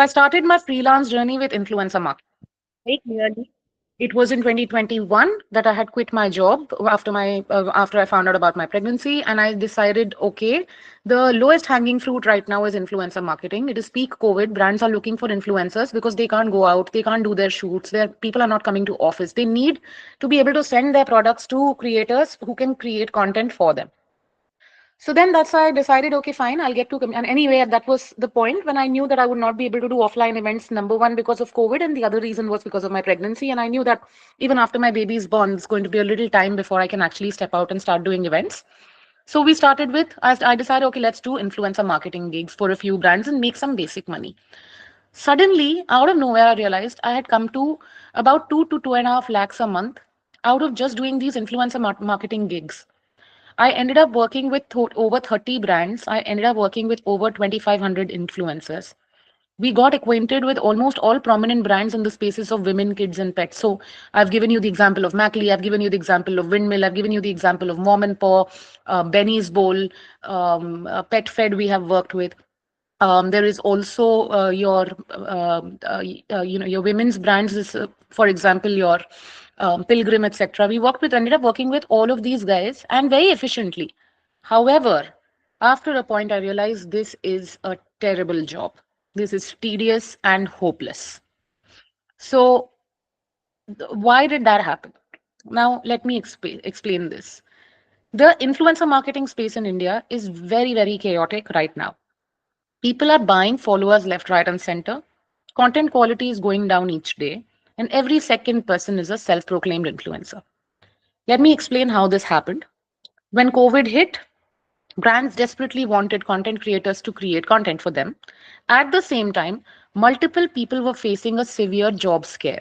I started my freelance journey with influencer marketing. Very clearly, it was in 2021 that I had quit my job after I found out about my pregnancy, and I decided, okay, the lowest hanging fruit right now is influencer marketing. It is peak COVID. Brands are looking for influencers because they can't go out, they can't do their shoots. Their people are not coming to office. They need to be able to send their products to creators who can create content for them. So then that's why I decided, okay, fine, I'll get to, and anyway, that was the point when I knew that I would not be able to do offline events, number one, because of COVID, and the other reason was because of my pregnancy. And I knew that even after my baby is born, it's going to be a little time before I can actually step out and start doing events. So we started with, I decided, okay, let's do influencer marketing gigs for a few brands and make some basic money. Suddenly, out of nowhere, I realized I had come to about 2 to 2.5 lakhs a month out of just doing these influencer marketing gigs. I ended up working with over 30 brands. I ended up working with over 2,500 influencers. We got acquainted with almost all prominent brands in the spaces of women, kids, and pets. So I've given you the example of Mackley, I've given you the example of Windmill, I've given you the example of Mom and Paw, Benny's Bowl, Pet Fed we have worked with. There is also your women's brands, is, for example, your Pilgrim, etc. We ended up working with all of these guys and very efficiently. However, after a point, I realized this is a terrible job. This is tedious and hopeless. So, why did that happen? Now, let me explain this. The influencer marketing space in India is very, very chaotic right now. People are buying followers left, right, and center. Content quality is going down each day, and every second person is a self proclaimed influencer. Let me explain how this happened. When COVID hit, brands desperately wanted content creators to create content for them. At the same time, multiple people were facing a severe job scare,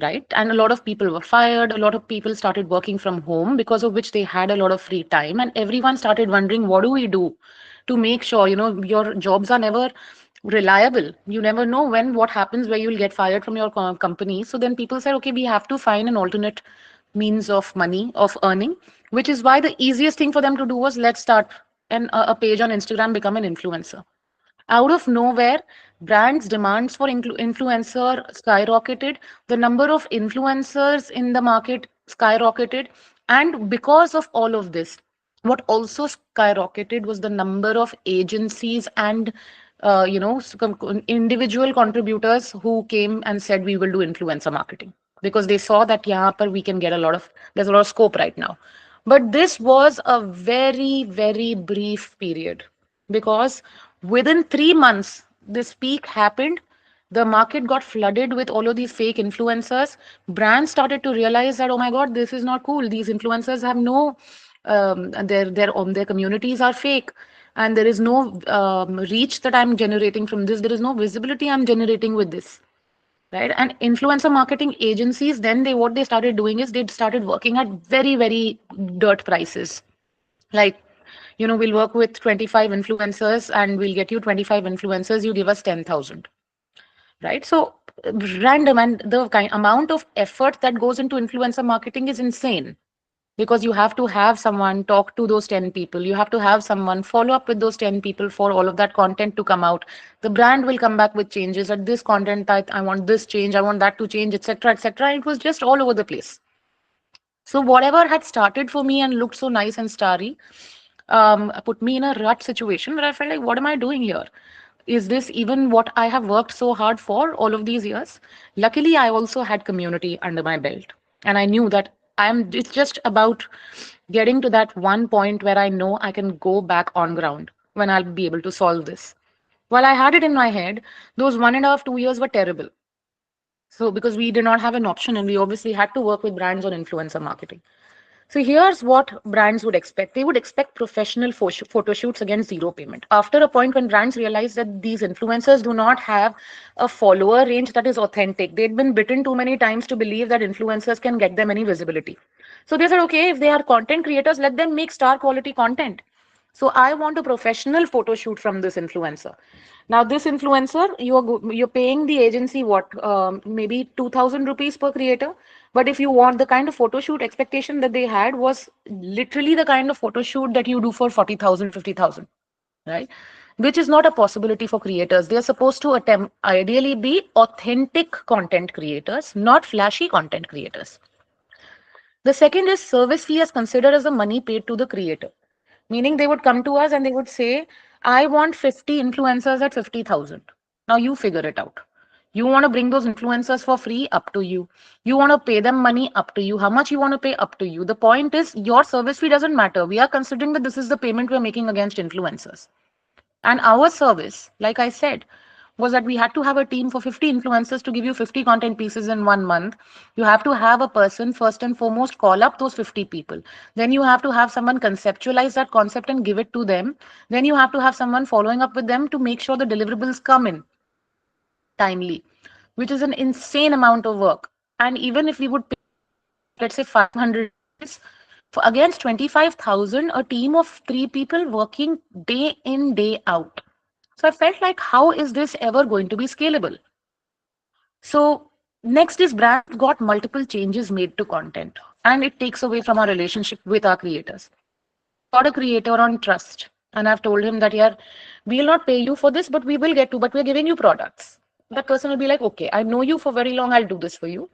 right? And a lot of people were fired. A lot of people started working from home, because of which they had a lot of free time. And everyone started wondering, what do we do to make sure, your jobs are never reliable? You never know when what happens where you'll get fired from your company. So then people said, okay, we have to find an alternate means of money, of earning, which is why the easiest thing for them to do was, let's start a page on Instagram, become an influencer. Out of nowhere, brands' demands for influencer skyrocketed. The number of influencers in the market skyrocketed. And because of all of this, what also skyrocketed was the number of agencies and individual contributors who came and said, we will do influencer marketing, because they saw that yeah, we can get there's a lot of scope right now. But this was a very, very brief period, because within 3 months, this peak happened. The market got flooded with all of these fake influencers. Brands started to realize that, oh my God, this is not cool. These influencers have no, their communities are fake. And there is no reach that I'm generating from this. There is no visibility I'm generating with this. Right. And influencer marketing agencies, then what they started doing is they started working at very, very dirt prices. Like, we'll work with 25 influencers and we'll get you 25 influencers, you give us 10,000, right? So random, and the amount of effort that goes into influencer marketing is insane, because you have to have someone talk to those 10 people, you have to have someone follow up with those 10 people for all of that content to come out. The brand will come back with changes at this content, I want this change, I want that to change, etc., etc. It was just all over the place. So whatever had started for me and looked so nice and starry, put me in a rut situation where I felt like, what am I doing here? Is this even what I have worked so hard for all of these years? Luckily, I also had community under my belt. And I knew that it's just about getting to that one point where I know I can go back on ground when I'll be able to solve this. While I had it in my head, those 1.5, 2 years were terrible. So because we did not have an option, and we obviously had to work with brands on influencer marketing. So here's what brands would expect. They would expect professional photo shoots against zero payment. After a point when brands realized that these influencers do not have a follower range that is authentic, they'd been bitten too many times to believe that influencers can get them any visibility. So they said, okay, if they are content creators, let them make star quality content. So I want a professional photo shoot from this influencer. Now this influencer, you're paying the agency what, maybe 2,000 rupees per creator. But if you want the kind of photo shoot expectation that they had was literally the kind of photo shoot that you do for 40,000, 50,000, right? which is not a possibility for creators. They are supposed to attempt, ideally, be authentic content creators, not flashy content creators. The second is service fee is considered as the money paid to the creator, meaning they would come to us and they would say, I want 50 influencers at 50,000. Now you figure it out. You want to bring those influencers for free? Up to you. You want to pay them money? Up to you. How much you want to pay? Up to you. The point is, your service fee doesn't matter. We are considering that this is the payment we're making against influencers. And our service, like I said, was that we had to have a team for 50 influencers to give you 50 content pieces in 1 month. You have to have a person, first and foremost, call up those 50 people. Then you have to have someone conceptualize that concept and give it to them. Then you have to have someone following up with them to make sure the deliverables come in timely, which is an insane amount of work. And even if we would pay, let's say, 500 for against 25,000, a team of three people working day in, day out. So I felt like, how is this ever going to be scalable? So next is brands got multiple changes made to content, and it takes away from our relationship with our creators. Got a creator on trust, and I've told him that, yeah, we'll not pay you for this, but we will get to, but we're giving you products. That person will be like, okay, I know you for very long, I'll do this for you.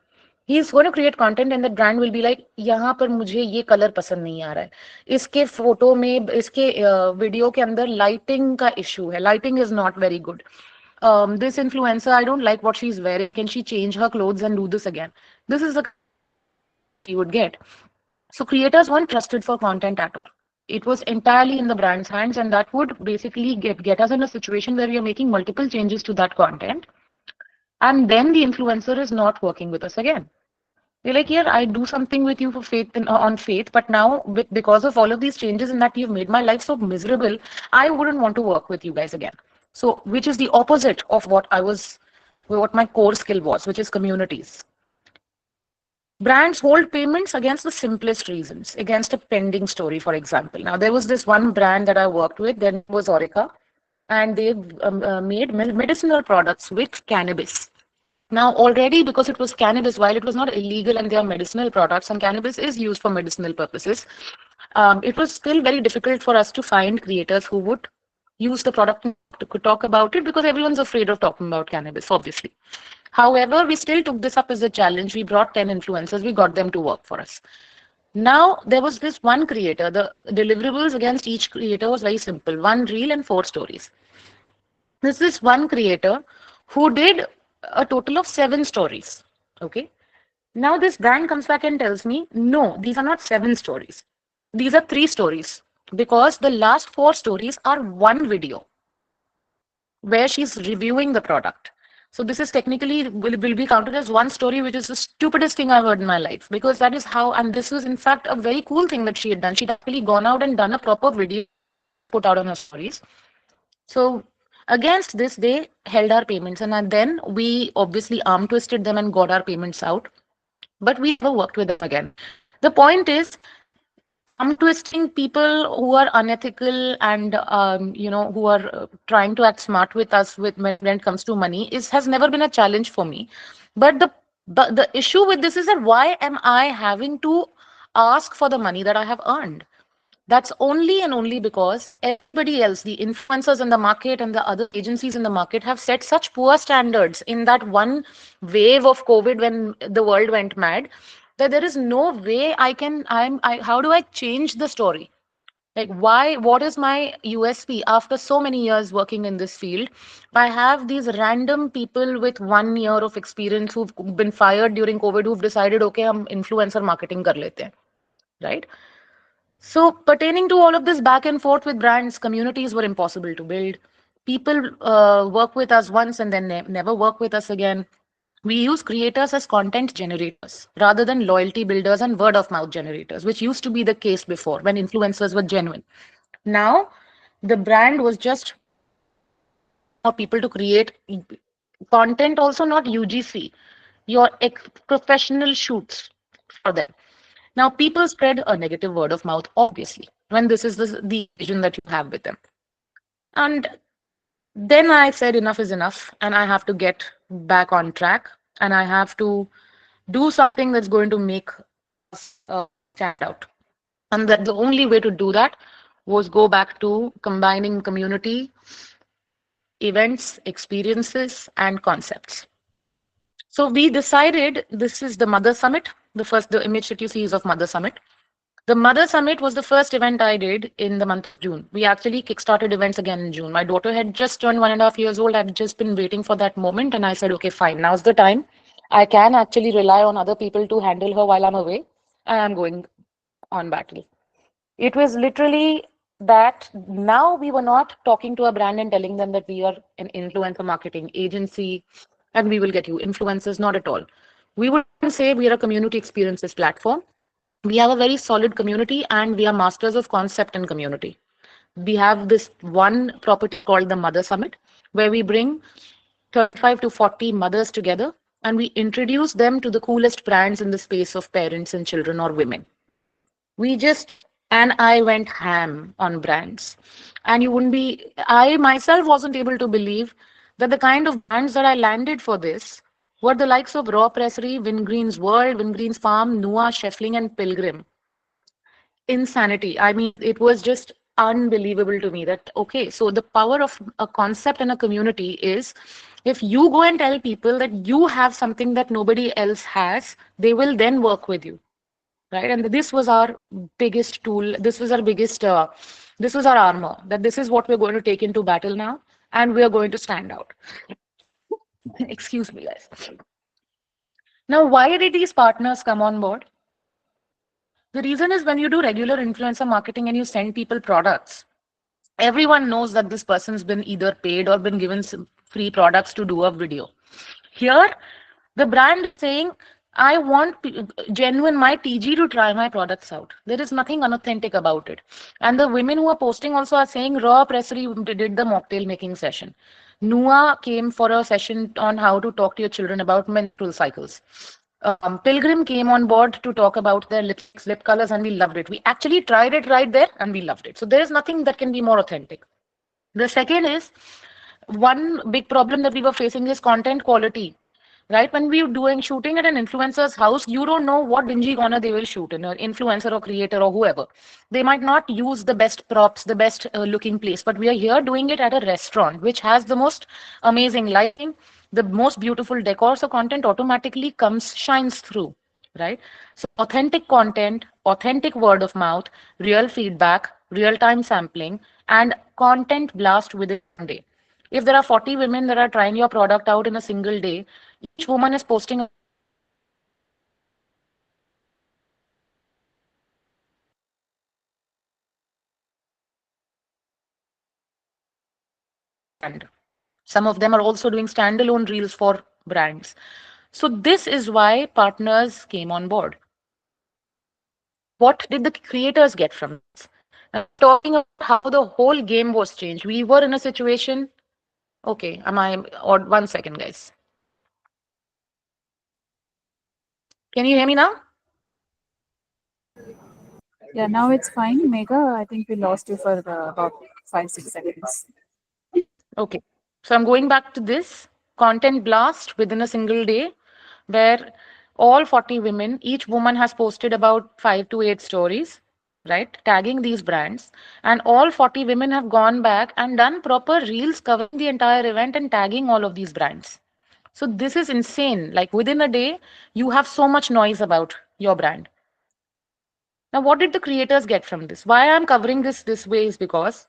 He's going to create content and the brand will be like, यहाँ पर मुझे ये colour पसंद नहीं आ रहा है, इसके photo में, इसके वीडियो के अंदर लाइटिंग का इशू है, lighting is not very good. This influencer, I don't like what she's wearing, can she change her clothes and do this again? This is the you would get. So creators weren't trusted for content at all. It was entirely in the brand's hands, and that would basically get us in a situation where we are making multiple changes to that content, and then the influencer is not working with us again. They're like, yeah, I do something with you for faith on faith, but now because of all of these changes and that you've made my life so miserable, I wouldn't want to work with you guys again. So, which is the opposite of what my core skill was, which is communities. Brands hold payments against the simplest reasons, against a pending story, for example. Now, there was this one brand that I worked with, then was Orica, and they made medicinal products with cannabis. Now, already, because it was cannabis, while it was not illegal and they are medicinal products, and cannabis is used for medicinal purposes, it was still very difficult for us to find creators who would use the product to talk about it, because everyone's afraid of talking about cannabis, obviously. However, we still took this up as a challenge. We brought 10 influencers, we got them to work for us. Now, there was this one creator. The deliverables against each creator was very simple: one reel and 4 stories. There's this one creator who did a total of 7 stories. Okay. Now, this brand comes back and tells me, no, these are not 7 stories. These are 3 stories, because the last 4 stories are one video where she's reviewing the product. So this is technically will be counted as one story, which is the stupidest thing I've heard in my life, because that is how, and this was in fact a very cool thing that she had done. She'd actually gone out and done a proper video put out on her stories. So against this, they held our payments, and then we obviously arm twisted them and got our payments out. But we never worked with them again. The point is, arm twisting people who are unethical and who are trying to act smart with us with when it comes to money has never been a challenge for me. But the issue with this is that, why am I having to ask for the money that I have earned? That's only and only because everybody else, the influencers in the market and the other agencies in the market, have set such poor standards in that one wave of COVID when the world went mad, that there is no way how do I change the story? Like, why, what is my USP after so many years working in this field? I have these random people with 1 year of experience who've been fired during COVID, who've decided, okay, hum influencer marketing kar lete hain, right? So, pertaining to all of this back and forth with brands, communities were impossible to build. People work with us once and then never work with us again. We use creators as content generators rather than loyalty builders and word of mouth generators, which used to be the case before when influencers were genuine. Now, the brand was just for people to create content, also not UGC, your professional shoots for them. Now, people spread a negative word of mouth, obviously, when this is the vision that you have with them. And then I said, enough is enough, and I have to get back on track, and I have to do something that's going to make us stand out. And that the only way to do that was go back to combining community events, experiences, and concepts. So we decided this is the Mother Summit. The image that you see is of Mother Summit. The Mother Summit was the first event I did in the month of June. We actually kickstarted events again in June. My daughter had just turned 1.5 years old. I'd just been waiting for that moment, and I said, okay, fine, now's the time. I can actually rely on other people to handle her while I'm away, and I'm going on battle. It was literally that now we were not talking to a brand and telling them that we are an influencer marketing agency and we will get you influencers, not at all. We would even say we are a community experiences platform. We have a very solid community and we are masters of concept and community. We have this one property called the Mother Summit, where we bring 35 to 40 mothers together and we introduce them to the coolest brands in the space of parents and children or women. We just, and I went ham on brands. And you wouldn't be, I myself wasn't able to believe that the kind of brands that I landed for this were the likes of Raw Pressery, Wingreen's World, Wingreen's Farm, Nua, Scheffling, and Pilgrim. Insanity. I mean, it was just unbelievable to me that, okay, so the power of a concept and a community is if you go and tell people that you have something that nobody else has, they will then work with you, right? And this was our biggest tool. This was our armor, that this is what we're going to take into battle now, and we are going to stand out. Excuse me, guys. Now, why did these partners come on board? The reason is when you do regular influencer marketing and you send people products, everyone knows that this person's been either paid or been given some free products to do a video. Here, the brand is saying, I want genuine my TG to try my products out. There is nothing unauthentic about it. And the women who are posting also are saying Raw Pressery did the mocktail making session. Nua came for a session on how to talk to your children about menstrual cycles. Pilgrim came on board to talk about their lipsticks, lip colors, and we loved it. We actually tried it right there and we loved it. So there is nothing that can be more authentic. The second is one big problem that we were facing is content quality. Right? When we are doing shooting at an influencer's house, you don't know what dingy corner they will shoot in, an influencer or creator or whoever. They might not use the best props, the best looking place, but we are here doing it at a restaurant, which has the most amazing lighting, the most beautiful decor. So content automatically shines through, right? So authentic content, authentic word of mouth, real feedback, real time sampling, and content blast within one day. If there are 40 women that are trying your product out in a single day, each woman is posting a brand. Some of them are also doing standalone reels for brands. So this is why partners came on board. What did the creators get from this? Now, talking about how the whole game was changed. We were in a situation. Okay, am I? Or 1 second, guys. Can you hear me now? Yeah, now it's fine. Megha, I think we lost you for about 5, 6 seconds. Okay. So I'm going back to this content blast within a single day where all 40 women, each woman has posted about 5 to 8 stories, right? Tagging these brands. And all 40 women have gone back and done proper reels covering the entire event and tagging all of these brands. So this is insane. Like within a day, you have so much noise about your brand. Now, what did the creators get from this? Why I'm covering this way is because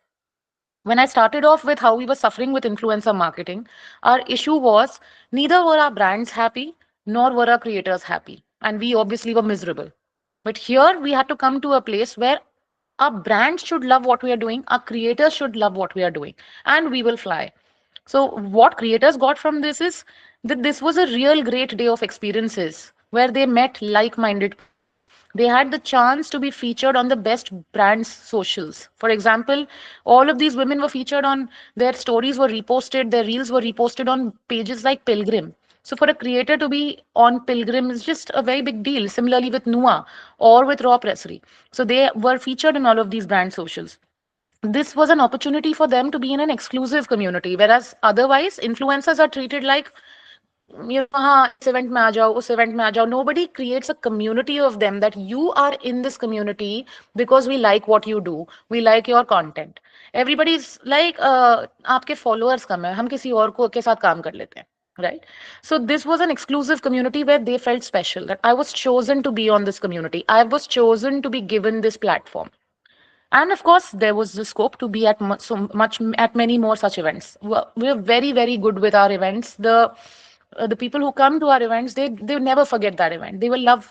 when I started off with how we were suffering with influencer marketing, our issue was neither were our brands happy nor were our creators happy. And we obviously were miserable. But here we had to come to a place where our brands should love what we are doing, our creators should love what we are doing, and we will fly. So, what creators got from this is that this was a real great day of experiences where they met like minded people. They had the chance to be featured on the best brands' socials. For example, all of these women were featured on their stories, were reposted, their reels were reposted on pages like Pilgrim. So, for a creator to be on Pilgrim is just a very big deal. Similarly, with Nua or with Raw Pressery. So, they were featured in all of these brand socials. This was an opportunity for them to be in an exclusive community, whereas otherwise influencers are treated like हाँ इस event में आ जाओ उस event में आ जाओ. Nobody creates a community of them that you are in this community because we like what you do, we like your content. everybody's like आपके followers कम है, हम किसी और को के साथ काम कर लेते हैं, right? So this was an exclusive community where they felt special, that I was chosen to be on this community, I was chosen to be given this platform. And of course there was the scope to be at so much at many more such events. We're very very good with our events. The people who come to our events, they never forget that event. They will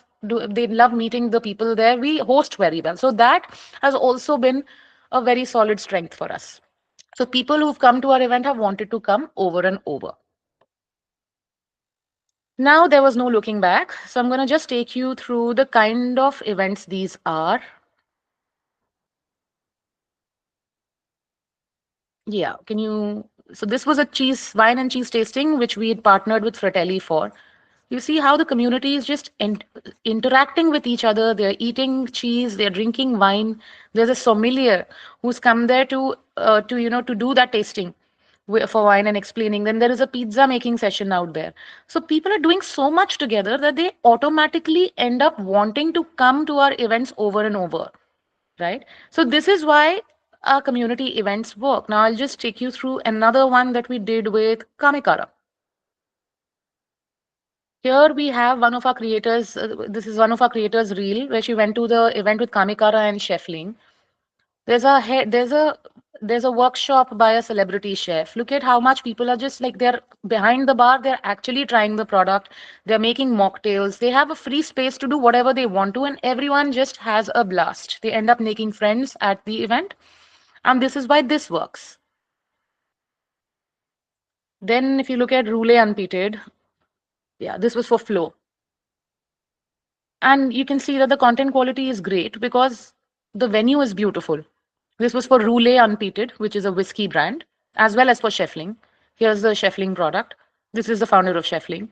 they love meeting the people there. We host very well, so that has also been a very solid strength for us. So people who've come to our event have wanted to come over and over. Now there was no looking back, so I'm going to just take you through the kind of events these are. Yeah, can you? So this was a cheese wine and cheese tasting, which we had partnered with Fratelli for. You see how the community is just interacting with each other. They're eating cheese, they're drinking wine. There's a sommelier who's come there to to do that tasting for wine and explaining. Then there is a pizza making session out there. So people are doing so much together that they automatically end up wanting to come to our events over and over, right? So this is why our community events work. Now I'll just take you through another one that we did with Kamikara. Here we have one of our creators. This is one of our creators' reel where she went to the event with Kamikara and Chefling. There's a there's a workshop by a celebrity chef. Look at how much people are just like they're behind the bar. They're actually trying the product. They're making mocktails. They have a free space to do whatever they want to, and everyone just has a blast. They end up making friends at the event, and this is why this works. Then, if you look at Roulé Unpeated, yeah, this was for Flow. And you can see that the content quality is great because the venue is beautiful. This was for Roulé Unpeated, which is a whiskey brand, as well as for Scheffling. Here's the Scheffling product. This is the founder of Scheffling.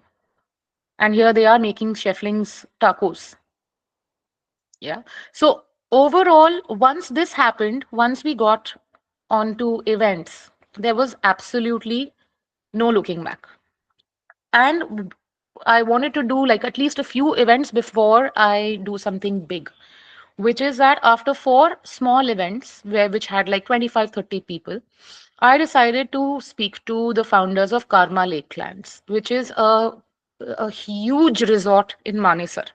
And here they are making Scheffling's tacos. Yeah. So overall, once this happened, once we got onto events, there was absolutely no looking back. And I wanted to do like at least a few events before I do something big, which is that after four small events which had like 25, 30 people, I decided to speak to the founders of Karma Lakelands, which is a huge resort in Manesar.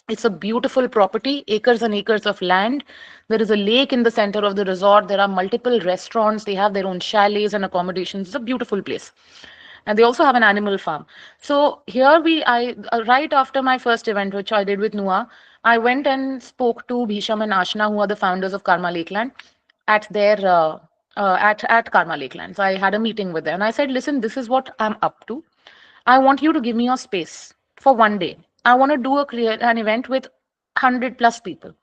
It's a beautiful property, acres and acres of land. There is a lake in the center of the resort. There are multiple restaurants. They have their own chalets and accommodations. It's a beautiful place. And they also have an animal farm. So here right after my first event, which I did with Nua, I went and spoke to Bhisham and Ashna, who are the founders of Karma Lakeland, at their at Karma Lakeland. So I had a meeting with them, and I said, "Listen, this is what I'm up to. I want you to give me your space for one day. I want to do an event with 100 plus people."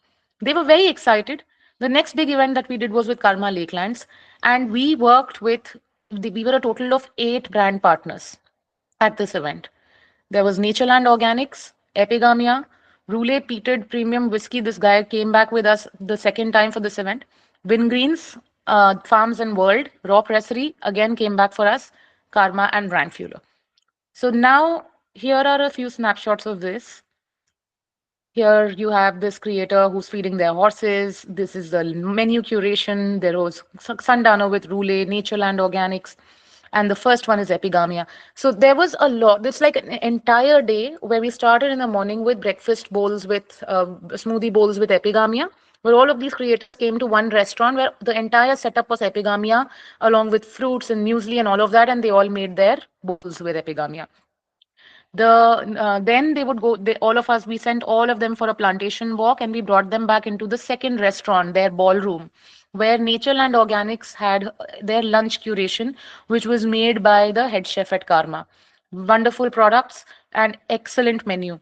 They were very excited. The next big event that we did was with Karma Lakelands, and we worked with, we were a total of 8 brand partners at this event. There was Natureland Organics, Epigamia, Roulé Peated Premium Whiskey. This guy came back with us the second time for this event. Wingreens, Farms and World, Raw Pressery, again came back for us, Karma and Brand Fueler. So now here are a few snapshots of this. Here you have this creator who's feeding their horses. This is the menu curation. There was Sundowner with Roulé, Natureland Organics, and the first one is Epigamia. So there was a lot. It's like an entire day where we started in the morning with breakfast bowls with smoothie bowls with Epigamia, where all of these creators came to one restaurant where the entire setup was Epigamia, along with fruits and muesli and all of that, and they all made their bowls with Epigamia. Then they would go, all of us, we sent all of them for a plantation walk, and we brought them back into the second restaurant, their ballroom, where Natureland Organics had their lunch curation, which was made by the head chef at Karma. Wonderful products and excellent menu.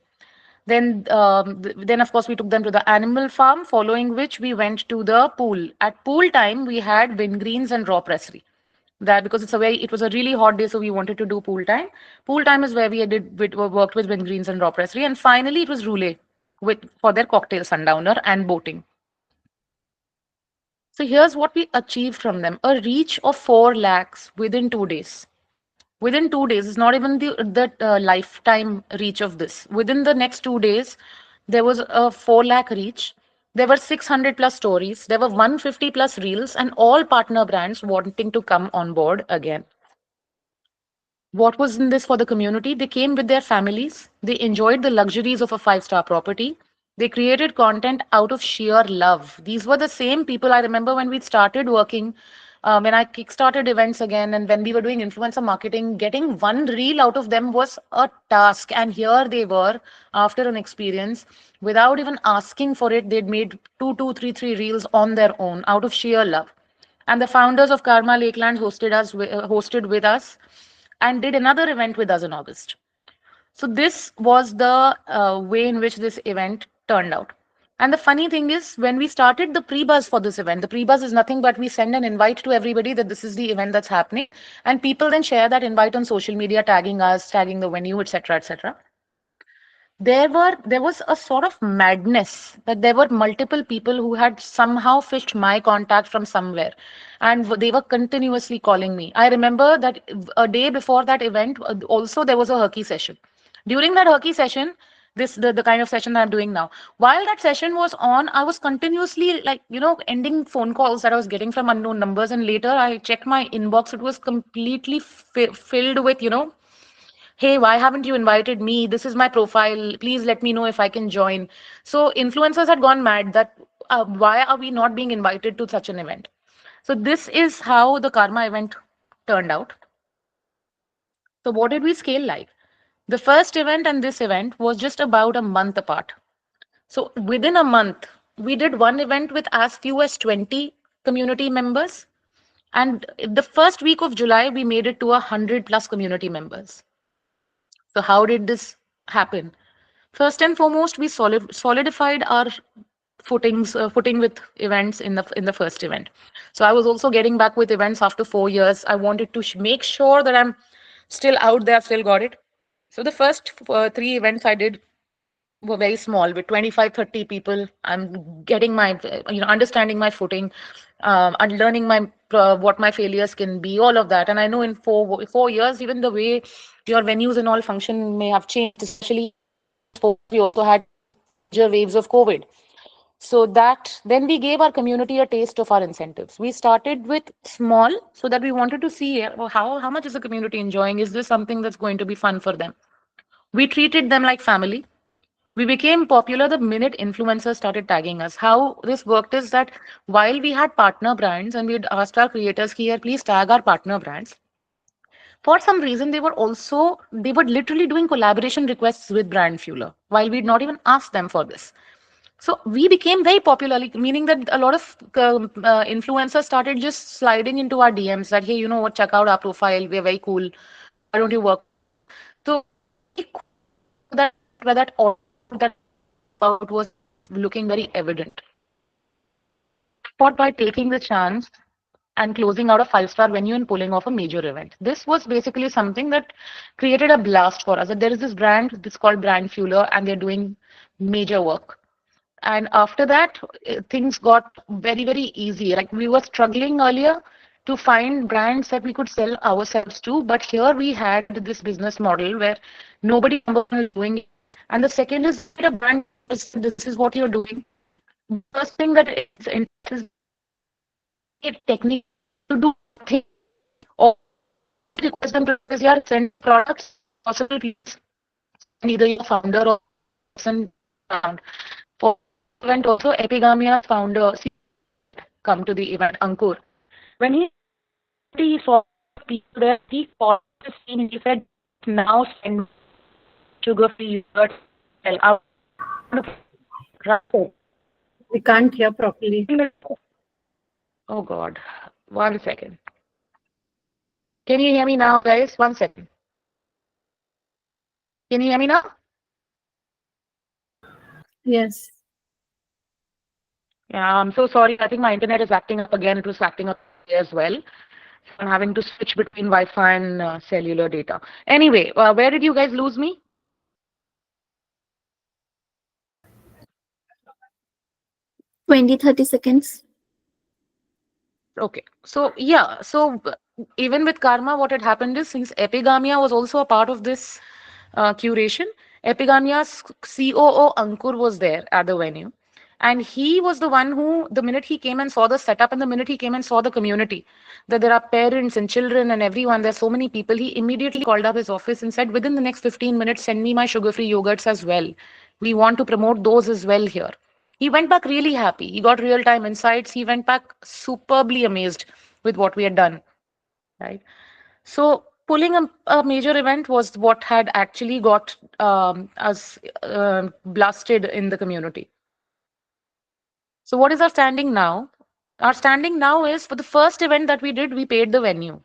Then of course we took them to the animal farm, following which we went to the pool. At pool time, we had Greens and Raw Pressery. That because it was a really hot day, so we wanted to do pool time. Pool time is where we worked with Greens and Raw Pressery, and finally it was Roulé with for their cocktail Sundowner and boating. So here's what we achieved from them: a reach of 4 lakhs within 2 days. Within 2 days, it's not even the lifetime reach of this. Within the next 2 days, there was a 4 lakh reach. There were 600 plus stories, there were 150 plus reels, and all partner brands wanting to come on board again. What was in this for the community? They came with their families. They enjoyed the luxuries of a five-star property. They created content out of sheer love. These were the same people I remember when we started working, when I kickstarted events again, and when we were doing influencer marketing, getting one reel out of them was a task. And here they were after an experience, without even asking for it, they'd made three reels on their own out of sheer love. And the founders of Karma Lakeland hosted with us and did another event with us in August. So this was the way in which this event turned out. And the funny thing is, when we started the pre-buzz for this event, the pre-buzz is nothing but we send an invite to everybody that this is the event that's happening, and people then share that invite on social media, tagging us, tagging the venue, etc., etc. There was a sort of madness that there were multiple people who had somehow fished my contact from somewhere, and they were continuously calling me. I remember that a day before that event, also there was a hockey session. During that hockey session, the kind of session that I'm doing now, while that session was on, I was continuously, like, ending phone calls that I was getting from unknown numbers, and later I checked my inbox. It was completely filled with, hey, why haven't you invited me? This is my profile. Please let me know if I can join. So influencers had gone mad that why are we not being invited to such an event? So this is how the Karma event turned out. So what did we scale like? The first event and this event was just about a month apart. So within a month, we did one event with as few as 20 community members. And the first week of July, we made it to 100 plus community members. So how did this happen? First and foremost, we solidified our footing with events in the first event. So I was also getting back with events after 4 years. I wanted to make sure that I'm still out there, still got it. So the first three events I did were very small with 25, 30 people. I'm getting my, understanding my footing, and learning my what my failures can be, all of that. And I know in 4 years, even the way your venues and all function may have changed, especially we also had major waves of COVID. So that then we gave our community a taste of our incentives. We started with small so that we wanted to see how much is the community enjoying? Is this something that's going to be fun for them? We treated them like family. We became popular the minute influencers started tagging us. How this worked is that while we had partner brands and we'd asked our creators here, please tag our partner brands. For some reason, they were literally doing collaboration requests with Brand Fueler while we'd not even asked them for this. So we became very popular, like, meaning that a lot of influencers started just sliding into our DMs that, hey, you know what, check out our profile. We're very cool. Why don't you work with us? So very quickly, that where that audit that I spoke about was looking very evident. I thought by taking the chance and closing out a five-star venue and pulling off a major event. This was basically something that created a blast for us. That there is this brand, this called Brand Fueler, and they're doing major work. And after that, things got very, very easy. Like we were struggling earlier to find brands that we could sell ourselves to, but here we had this business model where nobody number one is doing it. And the second is that a brand says this is what you're doing. The first thing that is interesting is it technically to do nothing, or request them to request your send products possible, please send either your founder or person around. For event also, Epigamia founder come to the event, Ankur. When he saw people there, he called the scene and he said, now send sugar-free yogurt. I want to We can't hear properly. Oh God, 1 second. Can you hear me now, guys? 1 second. Can you hear me now? Yes. Yeah, I'm so sorry. I think my internet is acting up again. It was acting up as well. So I'm having to switch between Wi-Fi and cellular data. Anyway, where did you guys lose me? 20-30 seconds. Okay. So yeah, so even with Karma, what had happened is since Epigamia was also a part of this curation, Epigamia's COO Ankur was there at the venue. And he was the one who, the minute he came and saw the setup and the minute he came and saw the community, that there are parents and children and everyone, there's so many people, he immediately called up his office and said, within the next 15 minutes, send me my sugar-free yogurts as well. We want to promote those as well here. He went back really happy. He got real-time insights. He went back superbly amazed with what we had done, right? So pulling a major event was what had actually got us blasted in the community. So what is our standing now? Our standing now is for the first event that we did, we paid the venue.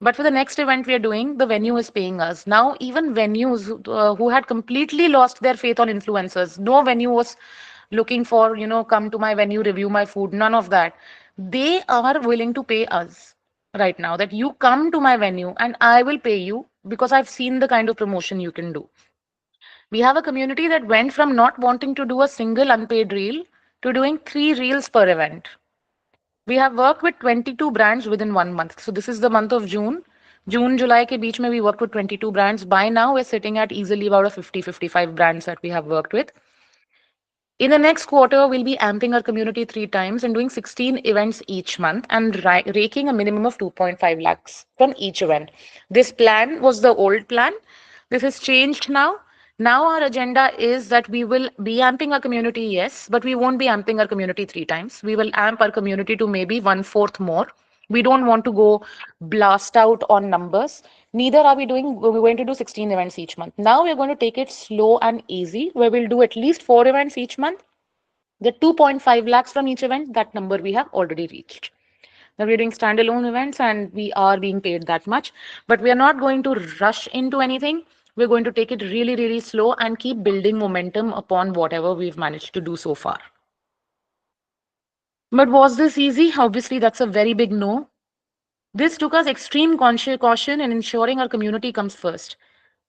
But for the next event we are doing, the venue is paying us. Now, even venues who had completely lost their faith on influencers, no venue was looking for, come to my venue, review my food, none of that. They are willing to pay us right now that you come to my venue and I will pay you because I've seen the kind of promotion you can do. We have a community that went from not wanting to do a single unpaid reel to doing 3 reels per event. We have worked with 22 brands within 1 month. So this is the month of June. June, July ke beech mein we worked with 22 brands. By now, we're sitting at easily about a 50, 55 brands that we have worked with. In the next quarter, we'll be amping our community 3 times and doing 16 events each month and raking a minimum of 2.5 lakhs from each event. This plan was the old plan. This has changed now. Now our agenda is that we will be amping our community, yes, but we won't be amping our community 3 times. We will amp our community to maybe one-fourth more. We don't want to go blast out on numbers. Neither are we're going to do 16 events each month. Now we're going to take it slow and easy, where we'll do at least 4 events each month. The 2.5 lakhs from each event, that number we have already reached. Now we're doing standalone events and we are being paid that much, but we are not going to rush into anything. We're going to take it really, really slow and keep building momentum upon whatever we've managed to do so far. But was this easy? Obviously, that's a very big no. This took us extreme caution in ensuring our community comes first.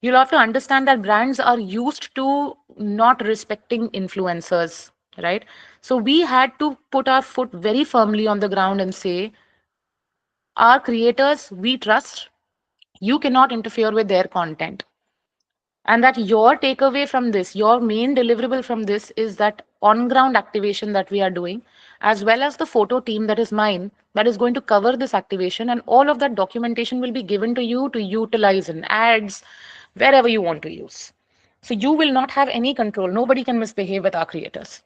You'll have to understand that brands are used to not respecting influencers, right? So we had to put our foot very firmly on the ground and say, our creators, we trust. You cannot interfere with their content. And that your takeaway from this, your main deliverable from this is that on ground activation that we are doing, as well as the photo team that is mine, that is going to cover this activation. And all of that documentation will be given to you to utilize in ads, wherever you want to use. So you will not have any control. Nobody can misbehave with our creators.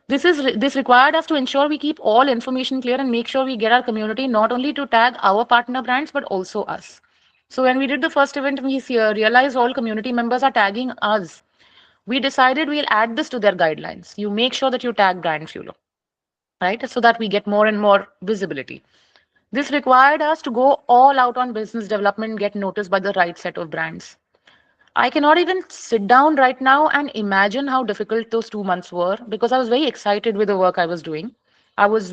This required us to ensure we keep all information clear and make sure we get our community not only to tag our partner brands but also us. So when we did the first event, we realized all community members are tagging us. We decided we'll add this to their guidelines. You make sure that you tag brand fuel, right? So that we get more and more visibility. This required us to go all out on business development, get noticed by the right set of brands. I cannot even sit down right now and imagine how difficult those 2 months were because I was very excited with the work I was doing. I was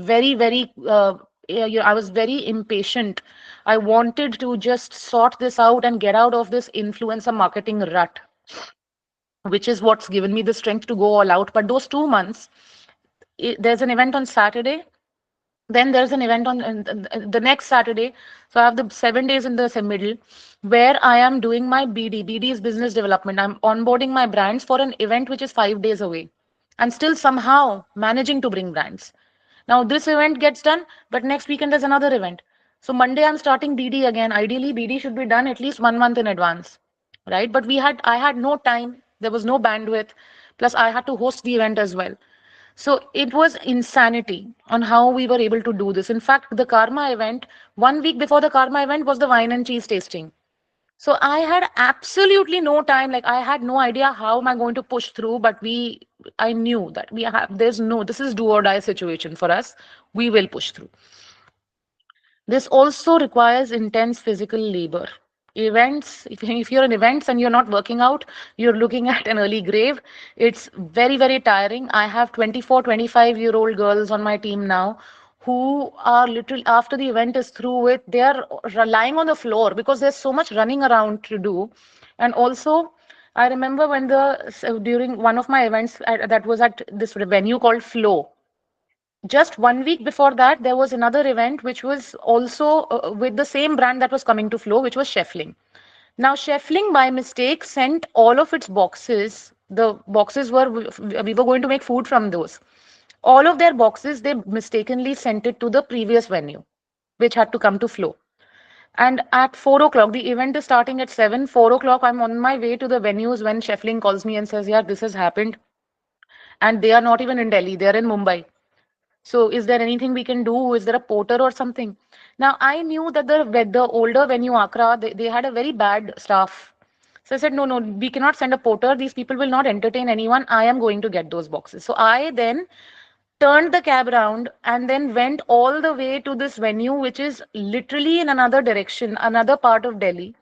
I was very impatient. I wanted to just sort this out and get out of this influencer marketing rut, which is what's given me the strength to go all out. But those 2 months, there's an event on Saturday, then there's an event on the next Saturday. So I have the 7 days in the middle where I am doing my BD. BD is business development. I'm onboarding my brands for an event which is 5 days away and still somehow managing to bring brands. Now this event gets done, but next weekend there's another event. So Monday I'm starting BD again. Ideally, BD should be done at least 1 month in advance, right? But I had no time. There was no bandwidth. Plus I had to host the event as well. So it was insanity on how we were able to do this. In fact, the Karma event, 1 week before the Karma event was the wine and cheese tasting. So I had absolutely no time. Like I had no idea how am I going to push through, but I knew that this is do or die situation for us. We will push through. This also requires intense physical labor. Events, if you're in events and you're not working out, you're looking at an early grave. It's very, very tiring. I have 24, 25-year-old girls on my team now who are literally, after the event is through with, they are lying on the floor because there's so much running around to do. And also, I remember during one of my events that was at this venue called Flow. Just 1 week before that, there was another event which was also with the same brand that was coming to Flow, which was Scheffling. Now, Scheffling by mistake sent all of its boxes The boxes were, we were going to make food from those. All of their boxes, they mistakenly sent it to the previous venue, which had to come to flow. And at 4 o'clock, the event is starting at 7. 4 o'clock, I'm on my way to the venues when Sheffling calls me and says, "Yeah, this has happened." And they are not even in Delhi, they are in Mumbai. So is there anything we can do? Is there a porter or something? Now I knew that the older venue Accra, they had a very bad staff. So I said, no, no, we cannot send a porter. These people will not entertain anyone. I am going to get those boxes. So I then turned the cab around and then went all the way to this venue, which is literally in another direction, another part of Delhi.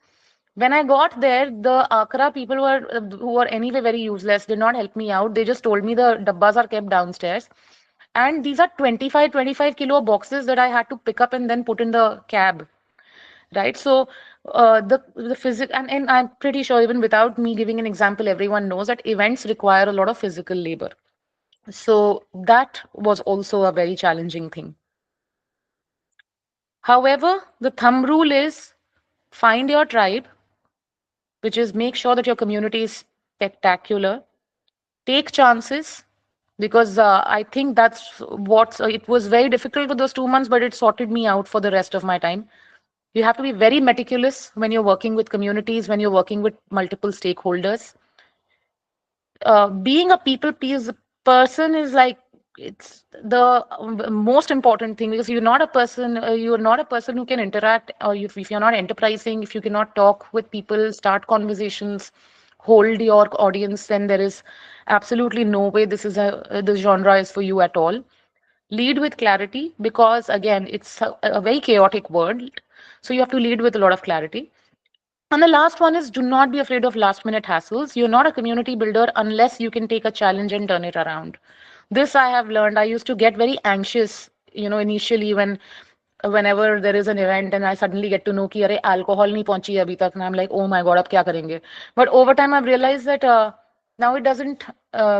When I got there, the Accra people who were anyway very useless, did not help me out. They just told me the dabbas are kept downstairs. And these are 25 kilo boxes that I had to pick up and then put in the cab, right? So the physical, and I'm pretty sure even without me giving an example, everyone knows that events require a lot of physical labor. So that was also a very challenging thing. However, the thumb rule is find your tribe, which is make sure that your community is spectacular. Take chances, because I think that's what it was very difficult for those 2 months, but it sorted me out for the rest of my time. You have to be very meticulous when you're working with communities, when you're working with multiple stakeholders. Being a people peace person is like, it's the most important thing, because you're not a person who can interact, or if you're not enterprising, if you cannot talk with people, start conversations, hold your audience, then there is absolutely no way this genre is for you at all. Lead with clarity, because again, it's a very chaotic world, so you have to lead with a lot of clarity. And the last one is, do not be afraid of last minute hassles. You're not a community builder unless you can take a challenge and turn it around. This I have learned. I used to get very anxious, initially whenever there is an event and I suddenly get to know कि अरे alcohol नहीं पहुंची है अभी तक, and I'm like, oh my God, अब क्या करेंगे? But over time I've realized that now it doesn't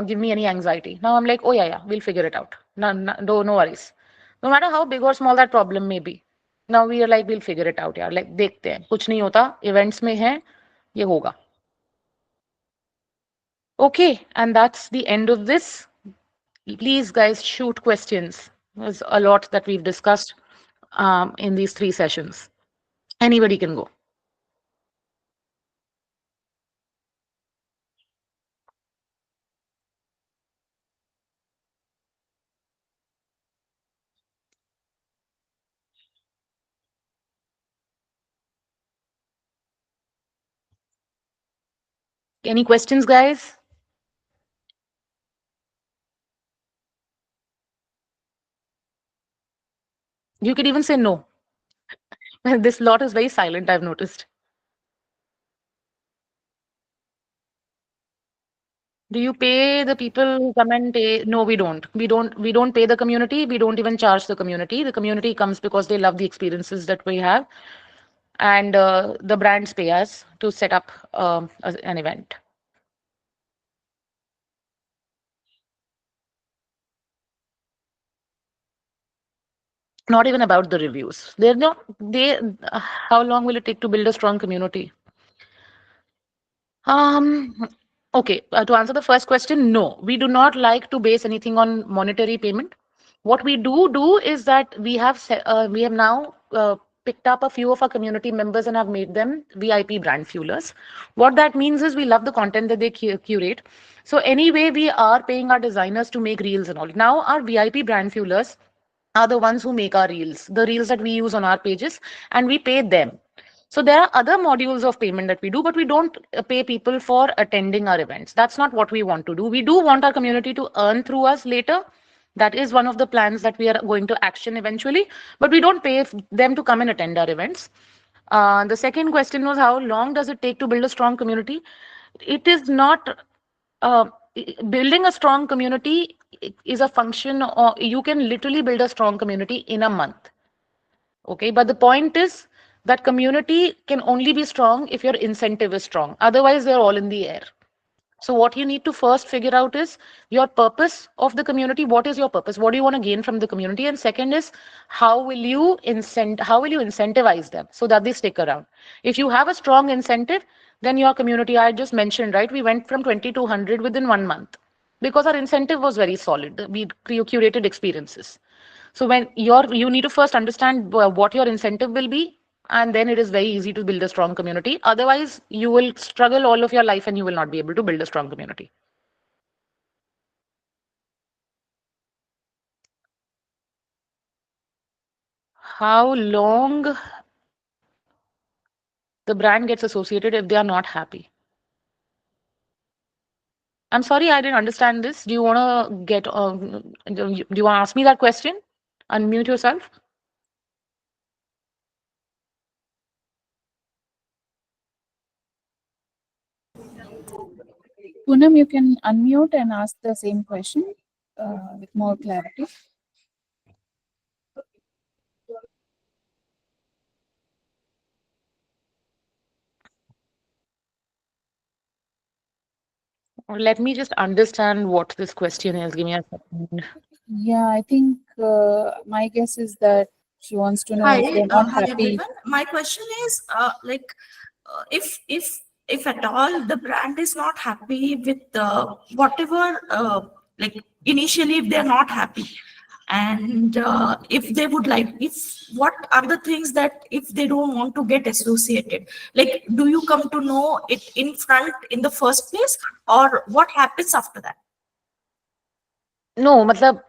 give me any anxiety. Now I'm like, oh yeah, yeah, we'll figure it out. No, no, no worries. No matter how big or small that problem may be. Now we are like, we'll figure it out यार. Like देखते हैं, कुछ नहीं होता, events में है, ये होगा. Okay, and that's the end of this. Please, guys, shoot questions. There's a lot that we've discussed in these 3 sessions. Anybody can go. Any questions, guys? You could even say no. This lot is very silent, I've noticed. Do you pay the people who come and pay? No, we don't. We don't pay the community. We don't even charge the community. The community comes because they love the experiences that we have, and the brands pay us to set up an event. Not even about the reviews. They're not. How long will it take to build a strong community? Um, okay, to answer the first question, no, we do not like to base anything on monetary payment. What we do is that we have now picked up a few of our community members and have made them VIP brand fuelers. What that means is we love the content that they curate. So anyway, we are paying our designers to make reels and all. Now our VIP brand fuelers are the ones who make our reels, the reels that we use on our pages, and we pay them. So there are other modules of payment that we do, but we don't pay people for attending our events. That's not what we want to do. We do want our community to earn through us later. That is one of the plans that we are going to action eventually, but we don't pay them to come and attend our events. The second question was, how long does it take to build a strong community? It is not uh, building a strong community is a function, or you can literally build a strong community in a month. Okay, but the point is that community can only be strong if your incentive is strong. Otherwise, they're all in the air. So what you need to first figure out is your purpose of the community. What is your purpose? What do you want to gain from the community? And second is, how will you incentivize them so that they stick around? If you have a strong incentive, Then your community, I just mentioned, right? We went from 20 to 100 within 1 month because our incentive was very solid. We curated experiences. So when you need to first understand what your incentive will be, and then it is very easy to build a strong community. Otherwise, you will struggle all of your life and you will not be able to build a strong community. How long the brand gets associated if they are not happy? I'm sorry, I didn't understand this. Do you want to do you want to ask me that question? Unmute yourself. Poonam, you can unmute and ask the same question with more clarity. Let me just understand what this question is. Give me a second. Yeah, I think my guess is that she wants to know Hi, if they're not hi happy. everyone. My question is, if at all the brand is not happy with whatever, like initially if they're not happy, and if they would like, if what are the things that if they don't want to get associated, like do you come to know it in front in the first place, or what happens after that? No, matlab,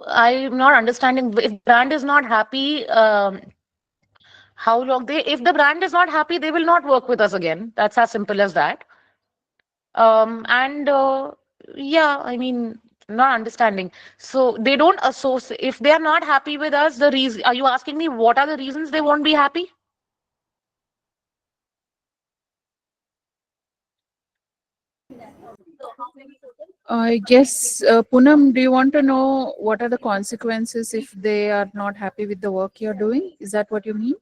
I'm not understanding. If brand is not happy, how long they? If the brand is not happy, they will not work with us again. That's as simple as that. And yeah, I mean, not understanding. So they don't associate. If they are not happy with us, the reason. Are you asking me what are the reasons they won't be happy? I guess, Poonam, do you want to know what are the consequences if they are not happy with the work you're doing? Is that what you mean?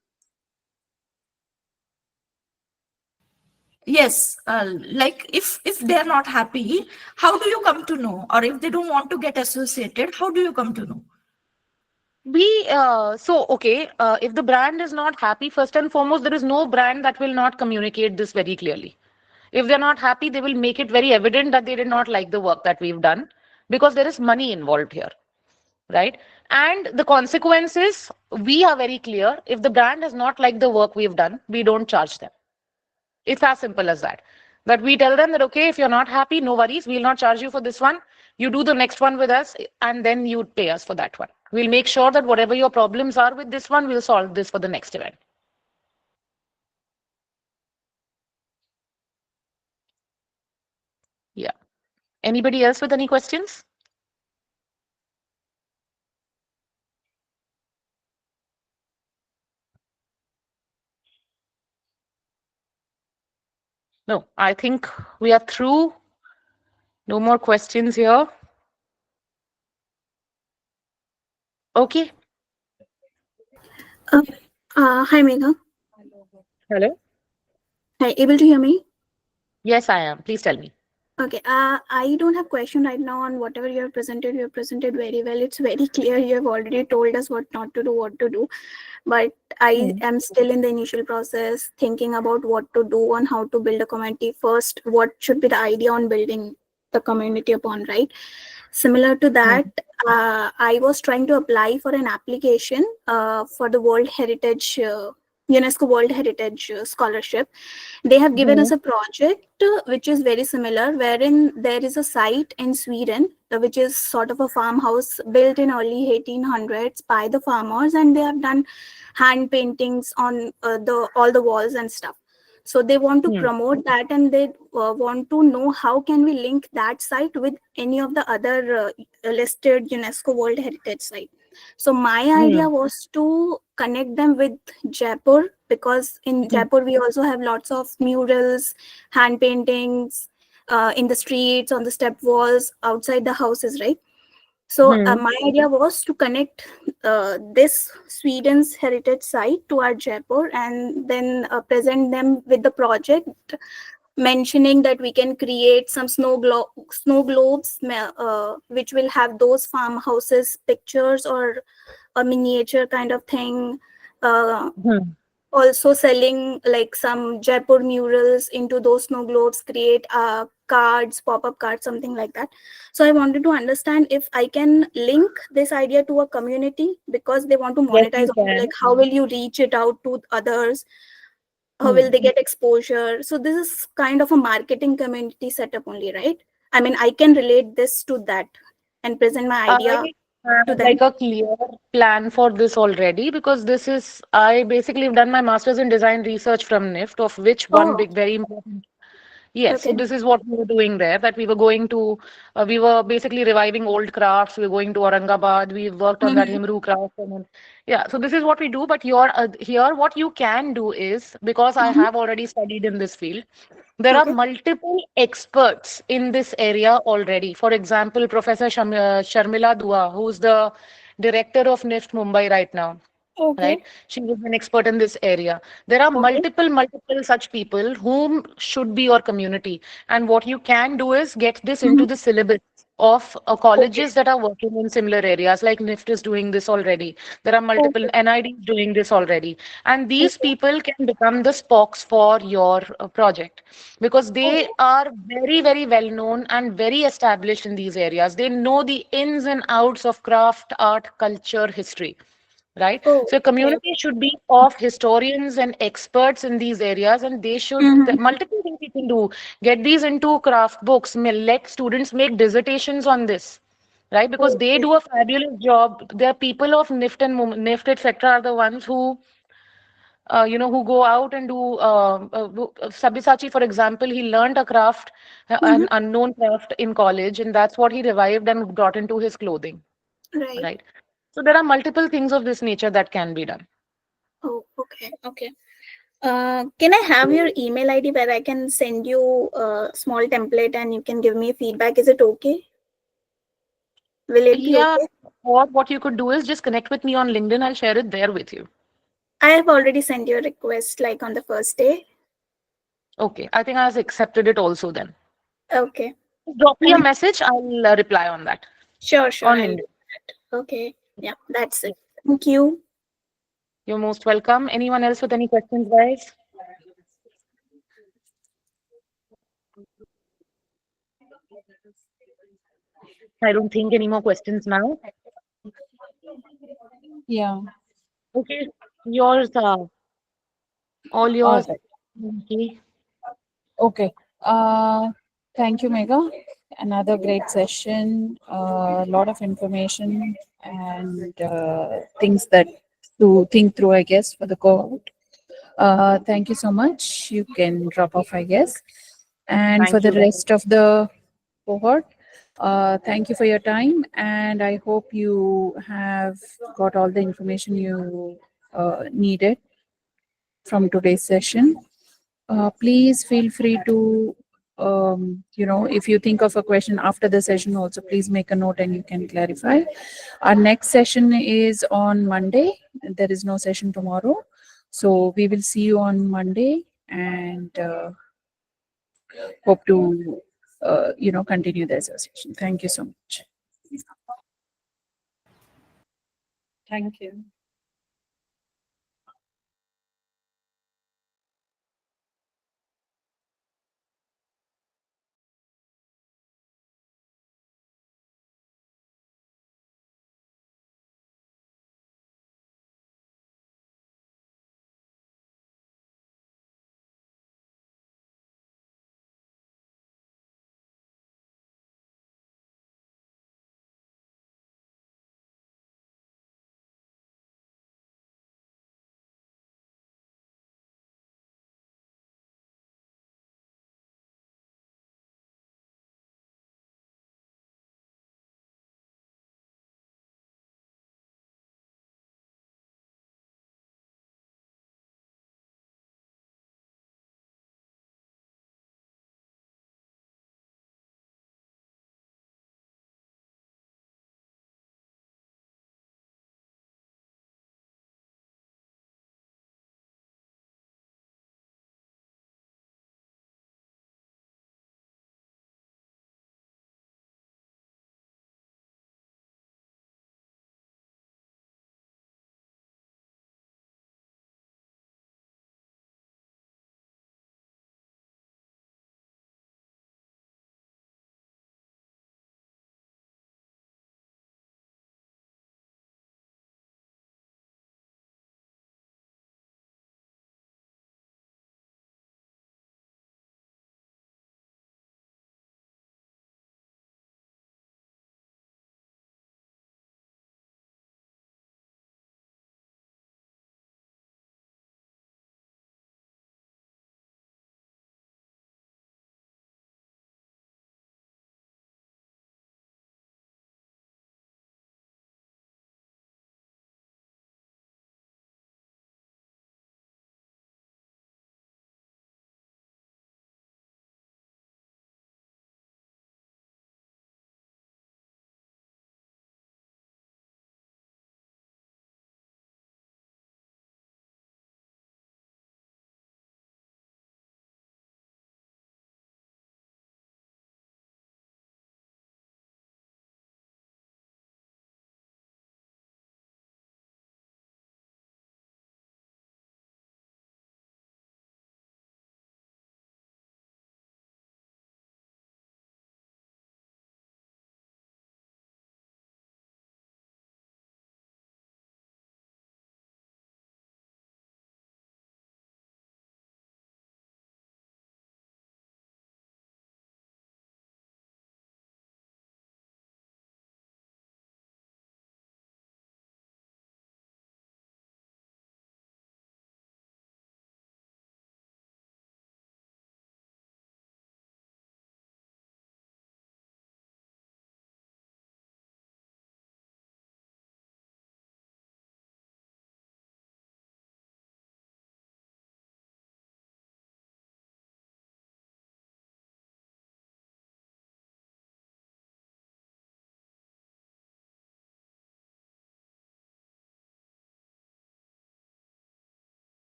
Yes, like if they're not happy, how do you come to know? Or if they don't want to get associated, how do you come to know? If the brand is not happy, first and foremost, there is no brand that will not communicate this very clearly. If they're not happy, they will make it very evident that they did not like the work that we've done because there is money involved here, right? And the consequences, we are very clear. If the brand does not like the work we've done, we don't charge them. It's as simple as that. That we tell them that, okay, if you're not happy, no worries, we'll not charge you for this one. You do the next one with us, and then you pay us for that one. We'll make sure that whatever your problems are with this one, we'll solve this for the next event. Yeah. Anybody else with any questions? No, I think we are through. No more questions here. Okay. Uh, Hi, Megha. Hello. Hi, able to hear me? Yes, I am. Please tell me. Okay. I don't have question right now on whatever you have presented. You have presented very well. It's very clear. You have already told us what not to do, what to do. But I Hmm. am still in the initial process, thinking about what to do on how to build a community. First, what should be the idea on building the community upon, right? Similar to Hmm. that, I was trying to apply for an application for the UNESCO World Heritage Scholarship. They have given Hmm. us a project which is very similar, wherein there is a site in Sweden, which is sort of a farmhouse built in early 1800s by the farmers, and they have done hand paintings on the all the walls and stuff. So they want to Hmm. promote that, and they want to know how can we link that site with any of the other listed UNESCO World Heritage site. So my Hmm. idea was to connect them with Jaipur, because in Hmm. Jaipur we also have lots of murals, hand paintings in the streets, on the step walls, outside the houses, right? So Hmm. my idea was to connect this Sweden's heritage site to our Jaipur, and then present them with the project, mentioning that we can create some snow globes, which will have those farmhouses pictures or a miniature kind of thing. Uh, Hmm. also selling like some Jaipur murals into those snow globes, create cards, pop-up cards, something like that. So I wanted to understand if I can link this idea to a community, because they want to Yes, monetize you on it. Like, can. how will you reach it out to others? How will Hmm. they get exposure? So this is kind of a marketing community setup only, right? I mean, I can relate this to that and present my I idea to have them. like a clear plan for this already because this is, I basically have done my master's in design research from NIFT, of which one Oh, big, very important. Yes, so okay. this is what we were doing there, that we were going to, we were basically reviving old crafts. We were going to Aurangabad. We worked on that Mm-hmm. Himru craft. And then, yeah, so this is what we do. But here, what you can do is, because I Mm-hmm. have already studied in this field, there are Okay. multiple experts in this area already. For example, Professor Sharmila Dua, who's the director of NIFT Mumbai right now, Okay. right? She is an expert in this area. There are Okay. multiple such people whom should be your community. And what you can do is get this Mm-hmm. into the syllabus of Okay. colleges that are working in similar areas, like NIFT is doing this already. There are multiple Okay. NIDs doing this already. And these Okay. people can become the spokes for your project because they Oh. are very well known and very established in these areas. They know the ins and outs of craft, art, culture, history, right? Oh. So a Okay. community should be of historians and experts in these areas, and they should Mm-hmm. multiple things you can do. Get these into craft books. Let students make dissertations on this, right? Because they Okay. do a fabulous job. There are people of NIFT and NIFT, etc., are the ones who who go out and do Sabyasachi, for example, he learned a craft, Mm-hmm. an unknown craft in college, and that's what he revived and brought into his clothing, Right. right? So there are multiple things of this nature that can be done. Oh, okay. Okay. Can I have your email ID where I can send you a small template and you can give me feedback? Is it okay? Will it be Yeah, okay? or what you could do is just connect with me on LinkedIn. I'll share it there with you. I have already sent you a request like on the first day. Okay, I think I've accepted it also then. Okay. Drop me a And message. I'll reply on that sure, sure. on I'll do LinkedIn. that. Okay. Yeah, that's it. Thank you. You're most welcome. Anyone else with any questions, guys? I don't think any more questions now. Yeah. Okay, yours, all All yours. right. Okay. Okay. Thank you, Megha. Another great session. A lot of information and things that to think through, I guess, for the cohort. Thank you so much. You can drop off, I guess. And for Thank the you, guys. rest of the cohort, thank you for your time. And I hope you have got all the information you needed from today's session. Please feel free to, if you think of a question after the session, also please make a note and you can clarify. Our next session is on Monday. There is no session tomorrow. So we will see you on Monday and hope to, continue the association. Thank you so much. Thank you.